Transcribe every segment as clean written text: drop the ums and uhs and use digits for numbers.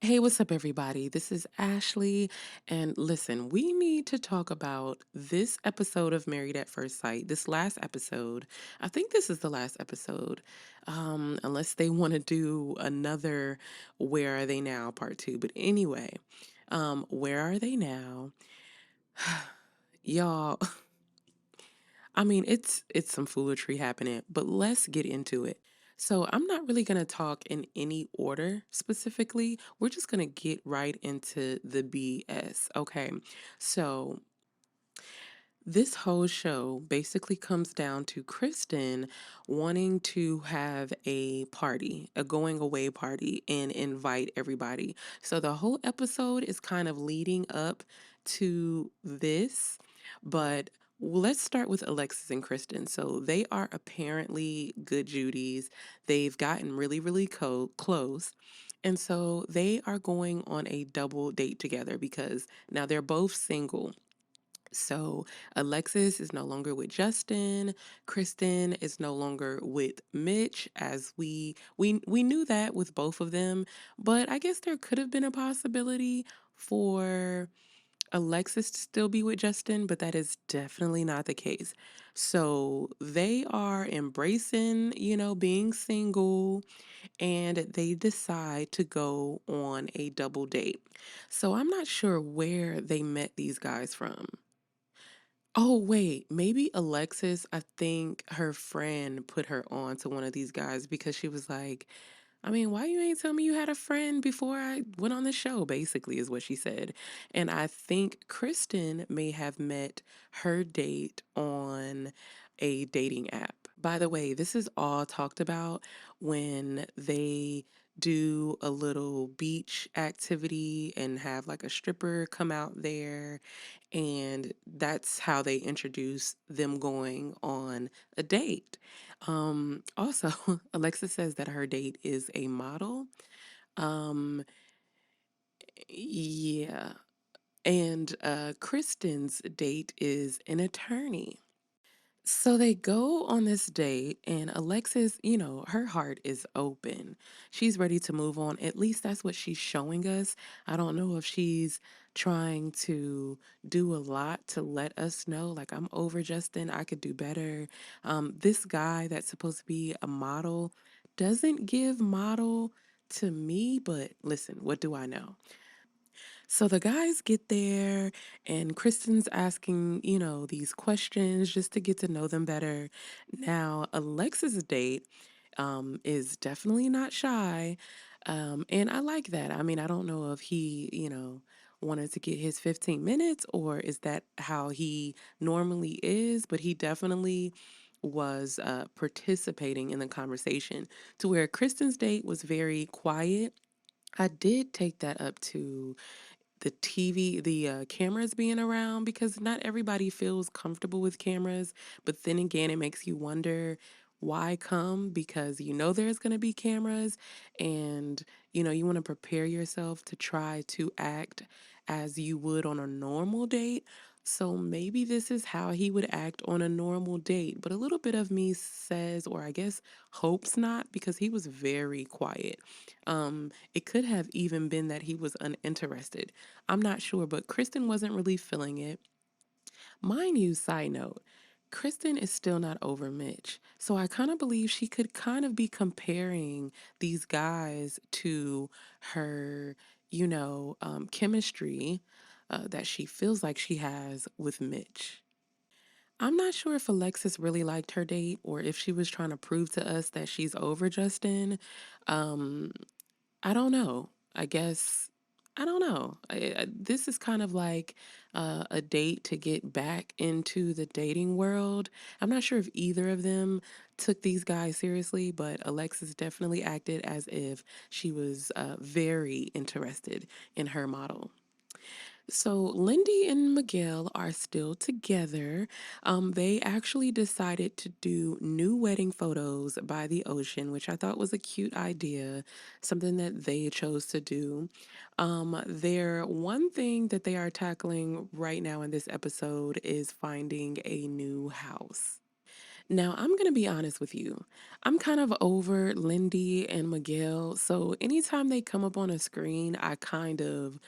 Hey, what's up, everybody? This is Ashley. And listen, we need to talk about this episode of Married at First Sight. This last episode. I think this is the last episode, unless they want to do another Where Are They Now part two. But anyway, where are they now? Y'all, I mean, it's some foolery happening, but let's get into it. So, I'm not really going to talk in any order specifically. We're just going to get right into the BS, okay? So, this whole show basically comes down to Kristen wanting to have a party, a going away party, and invite everybody. So the whole episode is kind of leading up to this, but let's start with Alexis and Kristen. So they are apparently good Judies. They've gotten really, really close. And so they are going on a double date together because now they're both single. So Alexis is no longer with Justin. Kristen is no longer with Mitch, as we knew that with both of them. But I guess there could have been a possibility for Alexis to still be with Justin, but that is definitely not the case. So they are embracing, being single, and they decide to go on a double date. So I'm not sure where they met these guys from. Oh, wait, maybe Alexis, I think her friend put her on to one of these guys because she was like, I mean, why you ain't tell me you had a friend before I went on the show, basically, is what she said. And I think Kristen may have met her date on a dating app. By the way, this is all talked about when they do a little beach activity and have like a stripper come out there, and that's how they introduce them going on a date. Also, Alexa says that her date is a model. Um, yeah. And Kristen's date is an attorney. So they go on this date, and Alexis, her heart is open. She's ready to move on. At least that's what she's showing us. I don't know if she's trying to do a lot to let us know, like, I'm over Justin, I could do better. This guy that's supposed to be a model doesn't give model to me, but listen, what do I know? So the guys get there, and Kristen's asking, these questions just to get to know them better. Now, Alexis' date is definitely not shy. And I like that. I mean, I don't know if he, wanted to get his 15 minutes, or is that how he normally is, but he definitely was participating in the conversation to where Kristen's date was very quiet. I did take that up to the TV, the cameras being around, because not everybody feels comfortable with cameras. But then again, it makes you wonder why come, because there's going to be cameras, and you want to prepare yourself to try to act as you would on a normal date. So maybe this is how he would act on a normal date. But a little bit of me says, or I guess hopes not, because he was very quiet. It could have even been that he was uninterested. I'm not sure, but Kristen wasn't really feeling it. Mind you, side note, Kristen is still not over Mitch. So I kind of believe she could kind of be comparing these guys to her, chemistry that she feels like she has with Mitch. I'm not sure if Alexis really liked her date or if she was trying to prove to us that she's over Justin. Um, I don't know. I guess I don't know. This is kind of like a date to get back into the dating world. I'm not sure if either of them took these guys seriously, but Alexis definitely acted as if she was very interested in her model. So Lindy and Miguel are still together. They actually decided to do new wedding photos by the ocean, which I thought was a cute idea, something that they chose to do. Their one thing that they are tackling right now in this episode is finding a new house. Now, I'm going to be honest with you. I'm kind of over Lindy and Miguel. So anytime they come up on a screen, I kind of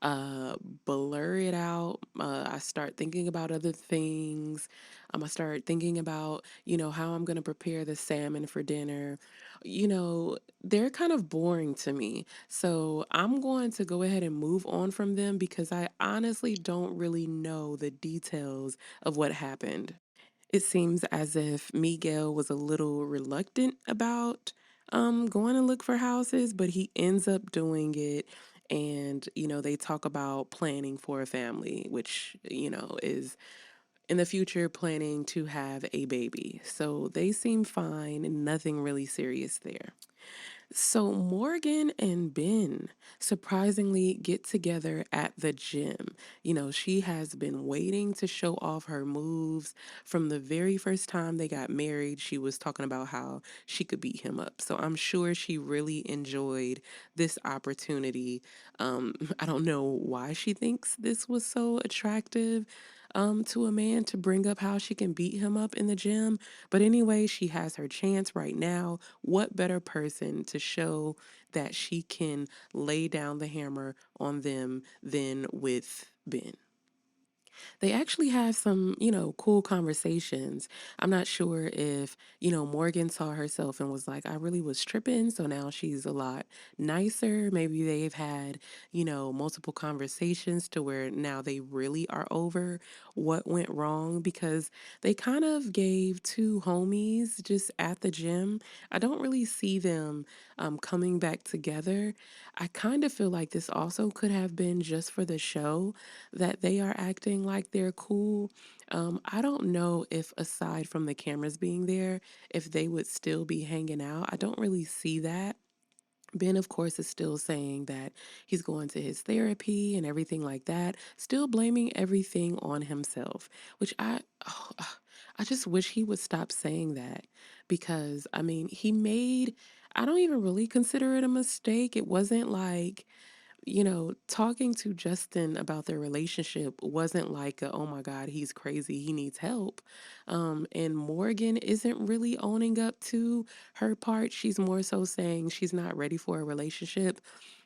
uh blur it out. I start thinking about other things. I start thinking about, how I'm going to prepare the salmon for dinner. They're kind of boring to me. So I'm going to go ahead and move on from them because I honestly don't really know the details of what happened. It seems as if Miguel was a little reluctant about going to look for houses, but he ends up doing it. And, they talk about planning for a family, which, is in the future planning to have a baby. So they seem fine and nothing really serious there. So Morgan and Ben surprisingly get together at the gym. She has been waiting to show off her moves from the very first time they got married. She was talking about how she could beat him up. So I'm sure she really enjoyed this opportunity. I don't know why she thinks this was so attractive. To a man to bring up how she can beat him up in the gym. But anyway, she has her chance right now. What better person to show that she can lay down the hammer on them than with Ben? They actually have some, cool conversations. I'm not sure if, Morgan saw herself and was like, I really was tripping. So now she's a lot nicer. Maybe they've had, multiple conversations to where now they really are over what went wrong because they kind of gave two homies just at the gym. I don't really see them coming back together. I kind of feel like this also could have been just for the show that they are acting like they're cool. I don't know if, aside from the cameras being there, if they would still be hanging out. I don't really see that. Ben, of course, is still saying that he's going to his therapy and everything like that, still blaming everything on himself, which I just wish he would stop saying that because, I mean, I don't even really consider it a mistake. It wasn't like, talking to Justin about their relationship wasn't like, oh my God, he's crazy, he needs help. And Morgan isn't really owning up to her part. She's more so saying she's not ready for a relationship.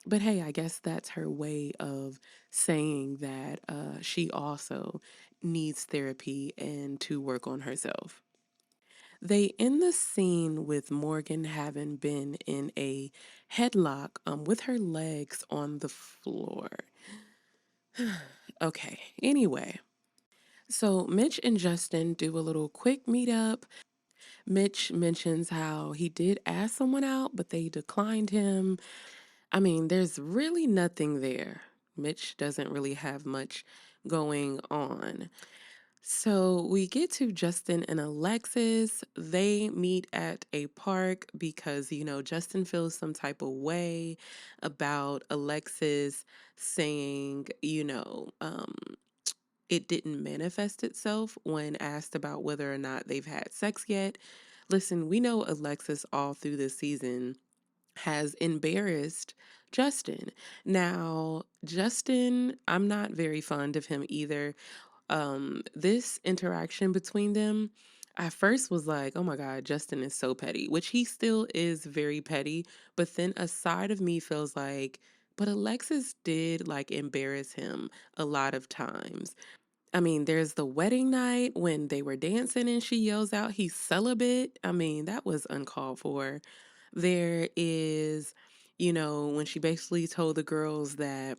But hey, I guess that's her way of saying that she also needs therapy and to work on herself. They end the scene with Morgan having been in a headlock with her legs on the floor. Okay, anyway. So Mitch and Justin do a little quick meetup. Mitch mentions how he did ask someone out, but they declined him. I mean, there's really nothing there. Mitch doesn't really have much going on. So we get to Justin and Alexis. They meet at a park because, Justin feels some type of way about Alexis saying, it didn't manifest itself when asked about whether or not they've had sex yet. Listen, we know Alexis all through this season has embarrassed Justin. Now, Justin, I'm not very fond of him either. This interaction between them, I first was like, oh my God, Justin is so petty, which he still is very petty. But then a side of me feels like, but Alexis did like embarrass him a lot of times. I mean, there's the wedding night when they were dancing and she yells out, he's celibate. I mean, that was uncalled for. There is, when she basically told the girls that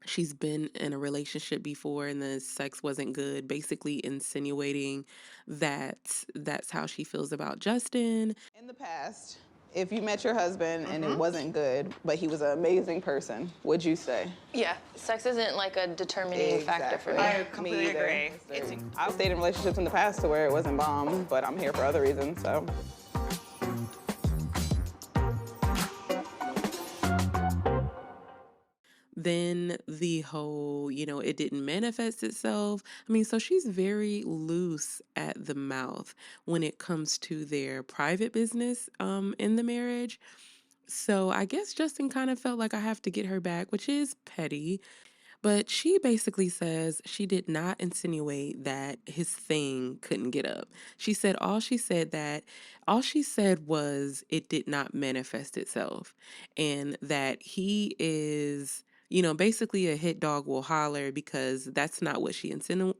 she's been in a relationship before and the sex wasn't good, basically insinuating that that's how she feels about Justin. In the past, if you met your husband and it wasn't good, but he was an amazing person, would you stay? Yeah, sex isn't like a determining factor for me. I completely agree. I've stayed in relationships in the past to where it wasn't bomb, but I'm here for other reasons, so. Then the whole, it didn't manifest itself. I mean, so she's very loose at the mouth when it comes to their private business in the marriage. So I guess Justin kind of felt like I have to get her back, which is petty. But she basically says she did not insinuate that his thing couldn't get up. All she said was it did not manifest itself and that he is, basically a hit dog will holler because that's not what she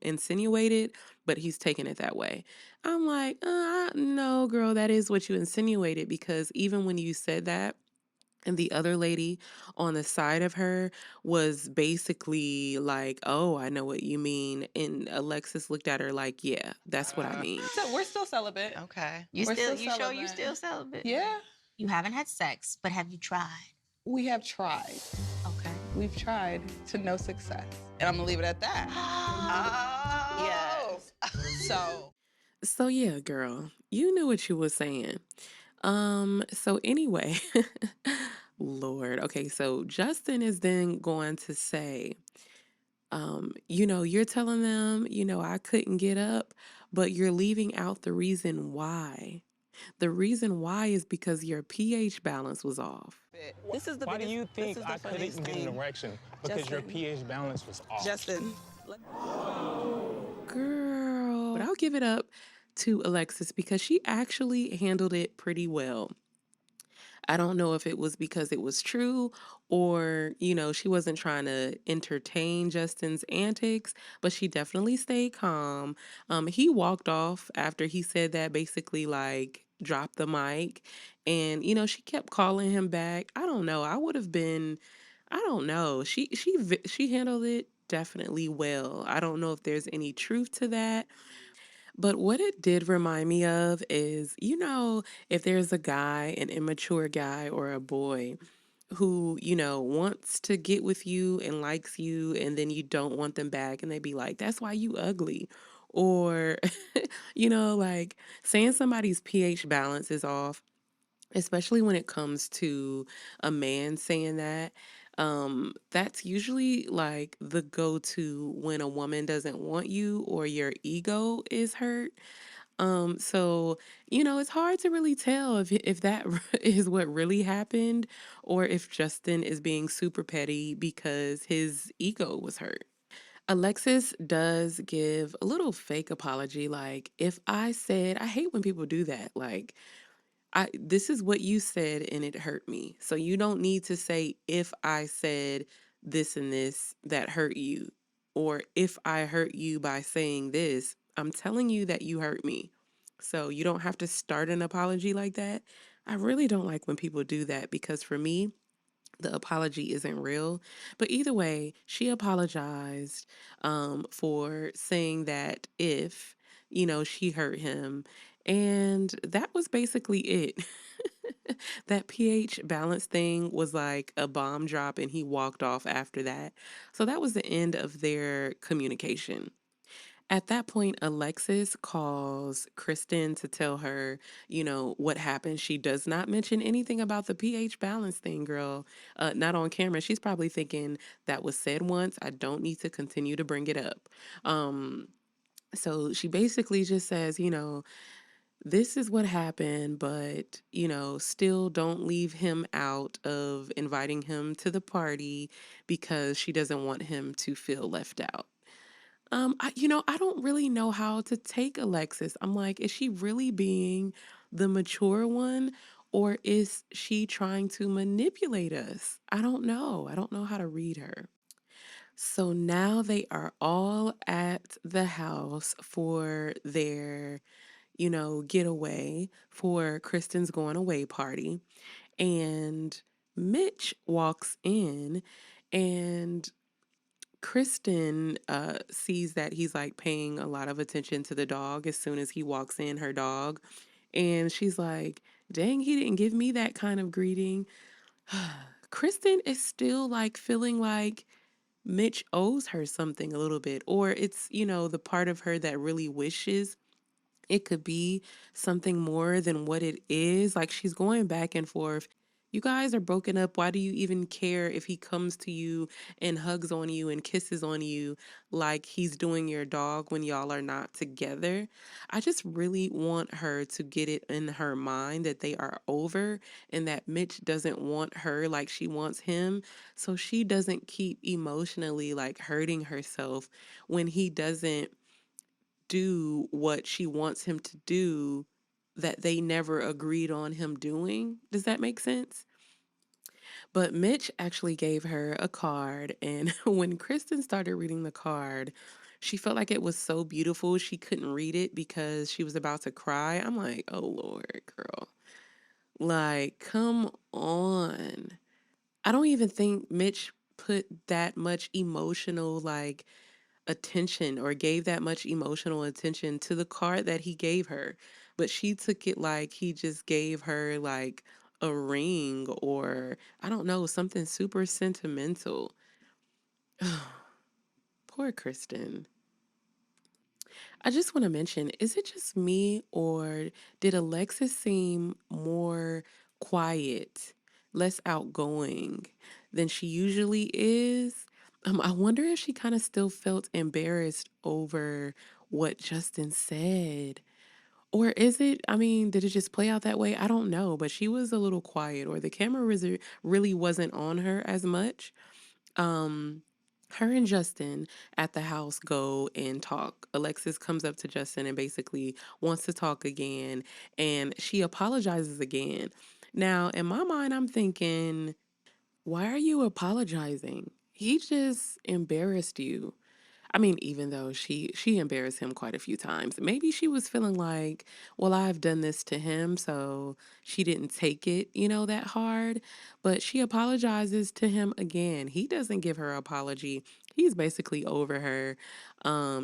insinuated, but he's taking it that way. I'm like, no, girl, that is what you insinuated because even when you said that, and the other lady on the side of her was basically like, "Oh, I know what you mean." And Alexis looked at her like, "Yeah, that's what I mean." So we're still celibate. Okay. We're still You show you celibate. still celibate? Yeah, You haven't had sex, but have you tried? we have tried. Okay. We've tried to no success. And I'm gonna leave it at that. Oh. Yes. So So yeah, girl, you knew what you were saying. So anyway, Lord. Okay, so Justin is then going to say, you're telling them, I couldn't get up, but you're leaving out the reason why. The reason why is because your pH balance was off. this is the Why do biggest, you this think is I the funniest couldn't get an thing. erection? Because your Justin. pH balance was off. Justin. Girl. But I'll give it up to Alexis because she actually handled it pretty well. I don't know if it was because it was true or, she wasn't trying to entertain Justin's antics, but she definitely stayed calm. He walked off after he said that, basically like drop the mic. And, she kept calling him back. I don't know. I don't know. She handled it definitely well. I don't know if there's any truth to that. But what it did remind me of is, if there's a guy, an immature guy or a boy who, wants to get with you and likes you, and then you don't want them back, and they be like, that's why you ugly. Or, like saying somebody's pH balance is off, especially when it comes to a man saying that. That's usually like the go-to when a woman doesn't want you or your ego is hurt. So, it's hard to really tell if that is what really happened or if Justin is being super petty because his ego was hurt. Alexis does give a little fake apology, like, if I said, I hate when people do that. Like, this is what you said and it hurt me. So you don't need to say if I said this and this that hurt you, or if I hurt you by saying this, I'm telling you that you hurt me. So you don't have to start an apology like that. I really don't like when people do that because for me, the apology isn't real. But either way, she apologized for saying that if, she hurt him. And that was basically it. That pH balance thing was like a bomb drop, and he walked off after that. So that was the end of their communication. At that point, Alexis calls Kristen to tell her, what happened. She does not mention anything about the pH balance thing, girl. Not on camera. She's probably thinking that was said once. I don't need to continue to bring it up. Um, so she basically just says, this is what happened, but, still don't leave him out of inviting him to the party because she doesn't want him to feel left out. I don't really know how to take Alexis. I'm like, is she really being the mature one or is she trying to manipulate us? I don't know. I don't know how to read her. So now they are all at the house for their, getaway for Kristen's going away party. And Mitch walks in and Kristen sees that he's like paying a lot of attention to the dog as soon as he walks in, her dog. And she's like, dang, he didn't give me that kind of greeting. Kristen is still like feeling like Mitch owes her something a little bit, or it's, the part of her that really wishes it could be something more than what it is. Like she's going back and forth. You guys are broken up. Why do you even care if he comes to you and hugs on you and kisses on you like he's doing your dog when y'all are not together? I just really want her to get it in her mind that they are over and that Mitch doesn't want her like she wants him. So she doesn't keep emotionally like hurting herself when he doesn't do what she wants him to do that they never agreed on him doing. Does that make sense? But Mitch actually gave her a card, and when Kristen started reading the card, she felt like it was so beautiful she couldn't read it because she was about to cry. I'm like, oh Lord, girl. Like, come on. I don't even think Mitch put that much emotional, like, attention or gave that much emotional attention to the card that he gave her. But she took it like he just gave her like a ring or I don't know, something super sentimental. Poor Kristen. I just want to mention, is it just me or did Alexis seem more quiet, less outgoing than she usually is? I wonder if she kind of still felt embarrassed over what Justin said. Or is it, I mean, did it just play out that way? I don't know, but she was a little quiet or the camera really wasn't on her as much. Um, her and Justin at the house go and talk. Alexis comes up to Justin and basically wants to talk again, and she apologizes again. Now, in my mind, I'm thinking, why are you apologizing? He just embarrassed you. I mean, even though she embarrassed him quite a few times. Maybe she was feeling like, well, I've done this to him, so she didn't take it, that hard. But she apologizes to him again. He doesn't give her apology. He's basically over her.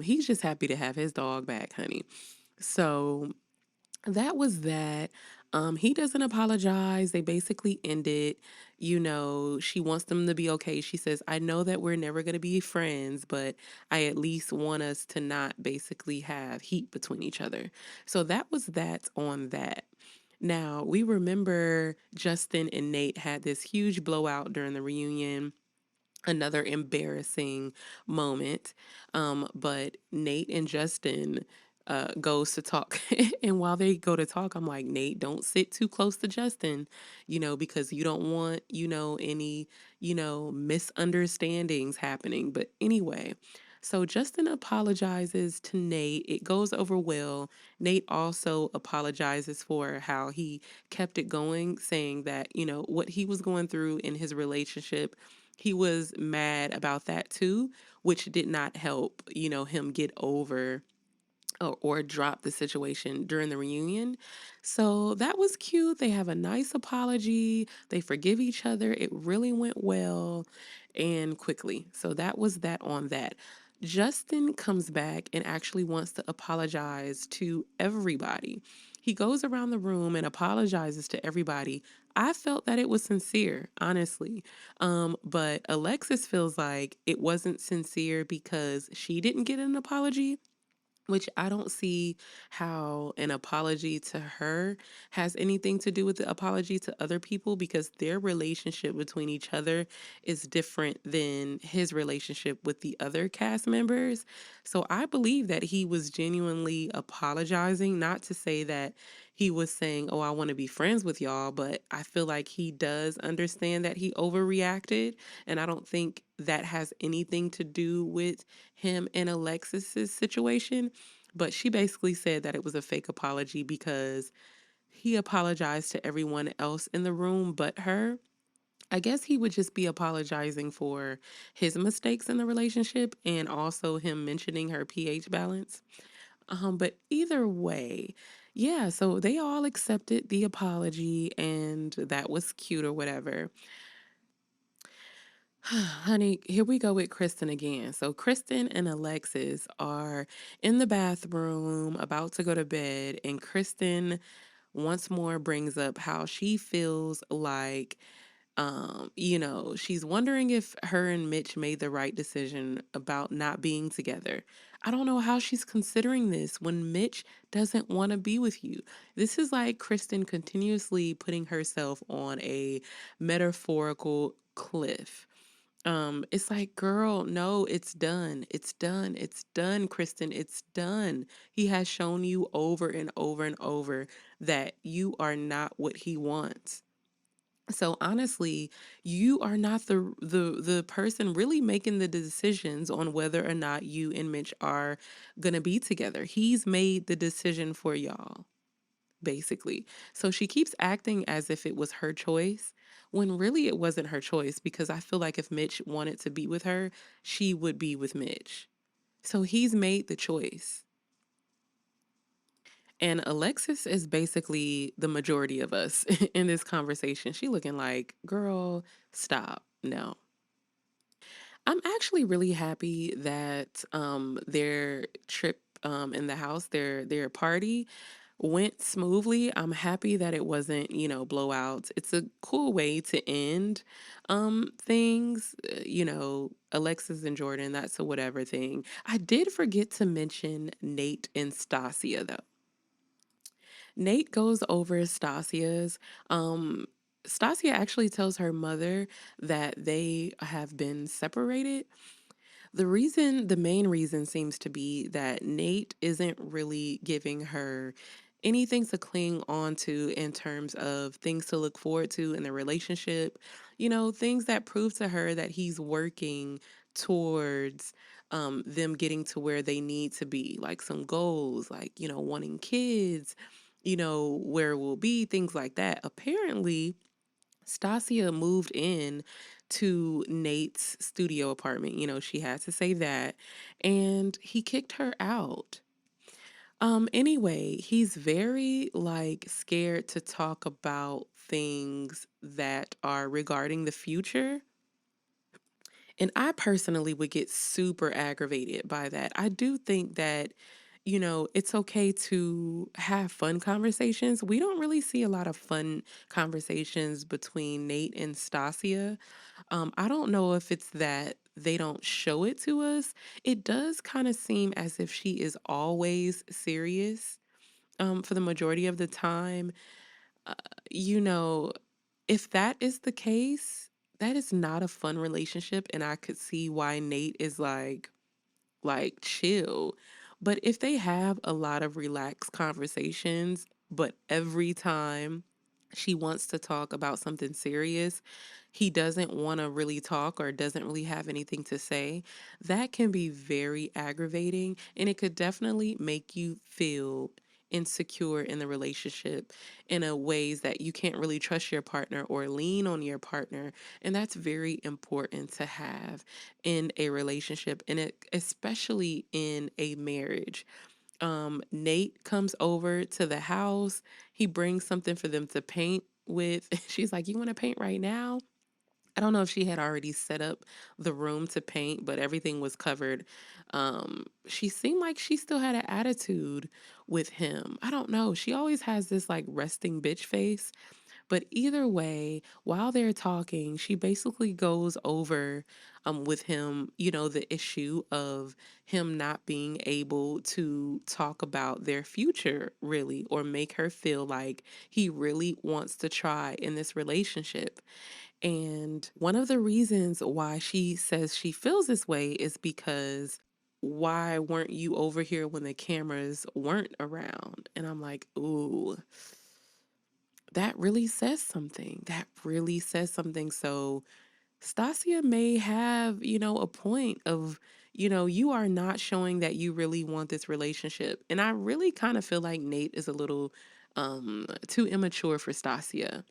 He's just happy to have his dog back, honey. So that was that. He doesn't apologize. They basically end it. She wants them to be okay. She says, I know that we're never going to be friends, but I at least want us to not basically have heat between each other. So that was that on that. Now, we remember Justin and Nate had this huge blowout during the reunion, another embarrassing moment. But Nate and Justin goes to talk. And while they go to talk, I'm like, Nate, don't sit too close to Justin, because you don't want, any, misunderstandings happening. But anyway, so Justin apologizes to Nate. It goes over well. Nate also apologizes for how he kept it going, saying that, what he was going through in his relationship, he was mad about that too, which did not help, him get over or drop the situation during the reunion. So that was cute. They have a nice apology. They forgive each other. It really went well and quickly. So that was that on that. Justin comes back and actually wants to apologize to everybody. He goes around the room and apologizes to everybody. I felt that it was sincere, honestly. But Alexis feels like it wasn't sincere because she didn't get an apology, which I don't see how an apology to her has anything to do with the apology to other people because their relationship between each other is different than his relationship with the other cast members. So I believe that he was genuinely apologizing, not to say that he was saying, oh, I want to be friends with y'all, but I feel like he does understand that he overreacted. And I don't think that has anything to do with him and Alexis's situation. But she basically said that it was a fake apology because he apologized to everyone else in the room but her. I guess he would just be apologizing for his mistakes in the relationship and also him mentioning her pH balance. But either way, yeah, so they all accepted the apology and that was cute or whatever. Honey, here we go with Kristen again. So Kristen and Alexis are in the bathroom about to go to bed, and Kristen once more brings up how she feels like She's wondering if her and Mitch made the right decision about not being together. I don't know how she's considering this when Mitch doesn't want to be with you. This is like Kristen continuously putting herself on a metaphorical cliff. It's like, girl, no, it's done. It's done. It's done, Kristen. It's done. He has shown you over and over and over that you are not what he wants. So honestly, you are not the person really making the decisions on whether or not you and Mitch are gonna be together. He's made the decision for y'all, basically. So she keeps acting as if it was her choice when really it wasn't her choice, because I feel like if Mitch wanted to be with her, she would be with Mitch. So he's made the choice. And Alexis is basically the majority of us in this conversation. She looking like, girl, stop. No. I'm actually really happy that their trip in the house, their party went smoothly. I'm happy that it wasn't, blowouts. It's a cool way to end things. Alexis and Jordan, that's a whatever thing. I did forget to mention Nate and Stasia though. Nate goes over Stasia's. Um, Stasia actually tells her mother that they have been separated. The main reason seems to be that Nate isn't really giving her anything to cling on to in terms of things to look forward to in the relationship. Things that prove to her that he's working towards them getting to where they need to be, like some goals, like, wanting kids, where we'll be, things like that. Apparently, Stasia moved in to Nate's studio apartment. She had to say that. And he kicked her out. Anyway, he's very like scared to talk about things that are regarding the future. And I personally would get super aggravated by that. I do think that, it's okay to have fun conversations. We don't really see a lot of fun conversations between Nate and Stasia. I don't know if it's that they don't show it to us. It does kind of seem as if she is always serious for the majority of the time. Uh, you know, if that is the case, that is not a fun relationship, and I could see why Nate is like chill. But if they have a lot of relaxed conversations, but every time she wants to talk about something serious, he doesn't want to really talk or doesn't really have anything to say, that can be very aggravating, and it could definitely make you feel insecure in the relationship in a ways that you can't really trust your partner or lean on your partner, and that's very important to have in a relationship, and especially in a marriage. Nate comes over to the house. He brings something for them to paint with. She's like, "You want to paint right now?" I don't know if she had already set up the room to paint, but everything was covered. She seemed like she still had an attitude with him. I don't know. She always has this like resting bitch face. But either way, while they're talking, she basically goes over with him, the issue of him not being able to talk about their future really, or make her feel like he really wants to try in this relationship. And one of the reasons why she says she feels this way is because why weren't you over here when the cameras weren't around? And I'm like, ooh, that really says something. That really says something. So Stasia may have, a point of, you are not showing that you really want this relationship. And I really kind of feel like Nate is a little too immature for Stasia.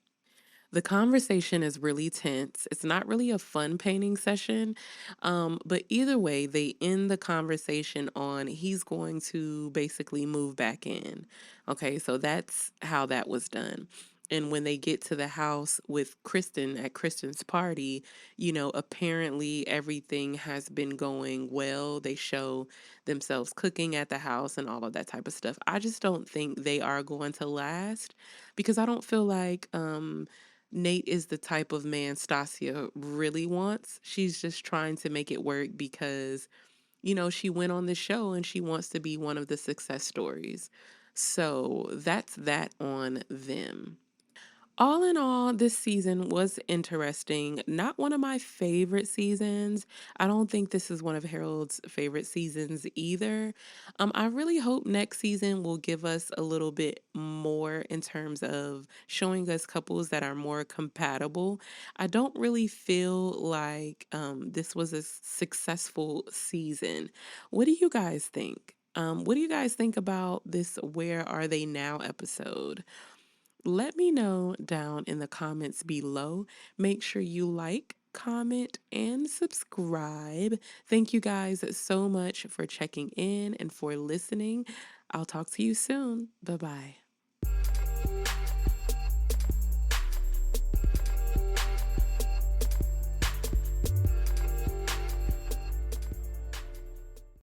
The conversation is really tense. It's not really a fun painting session. But either way, they end the conversation on he's going to basically move back in. Okay, so that's how that was done. And when they get to the house with Kristen at Kristen's party, apparently everything has been going well. They show themselves cooking at the house and all of that type of stuff. I just don't think they are going to last because I don't feel like Nate is the type of man Stasia really wants. She's just trying to make it work because, she went on the show and she wants to be one of the success stories. So that's that on them. All in all, this season was interesting. Not one of my favorite seasons. I don't think this is one of Harold's favorite seasons either. I really hope next season will give us a little bit more in terms of showing us couples that are more compatible. I don't really feel like this was a successful season. What do you guys think? What do you guys think about this Where Are They Now episode? Let me know down in the comments below. Make sure you like, comment, and subscribe. Thank you guys so much for checking in and for listening. I'll talk to you soon. Bye bye.